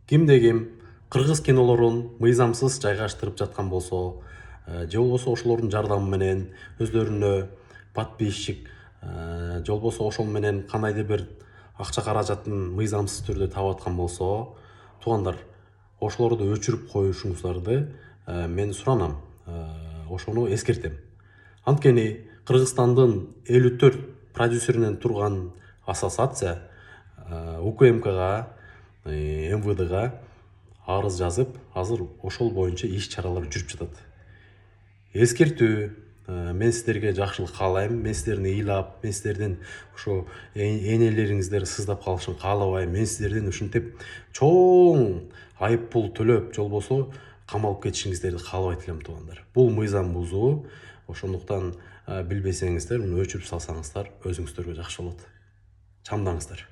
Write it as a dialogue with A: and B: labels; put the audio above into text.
A: кимде ким кыргыз кинолорун мыйзамсыз жайгаштырып жаткан болсо, же болбосо ошолордун жардамы менен өздөрүнө подписчик, же болбосо ошол менен кандайдыр бир акча каражатын мыйзамсыз түрдө таап аткан болсо, туугандар, ошолорду өчүрүп коюшуңуздарды мен суранам, ошону эскертем. Анткени Кыргызстандын 54 продюсеринен турган ассоциация УКМКга, МВДга арыз жазып, азыр ошол боюнча иш чаралар жүрүп жатат. Эскертүү, мен сиздерге жакшылык каалайм, мен сиздердин ыйлап, мен сиздердин ошо энелериңиздер сыздап калышын каалабайм, мен сиздердин ушинтип чоң айып пул төлөп, же болбосо камалып кетишиңиздерди каалабайт элем туугандар. Бул мыйзам бузуу, ошондуктан билбесеңиздер, муну өчүрүп салсаңыздар өзүңүздөргө жакшы болот. Чамдаңыздар.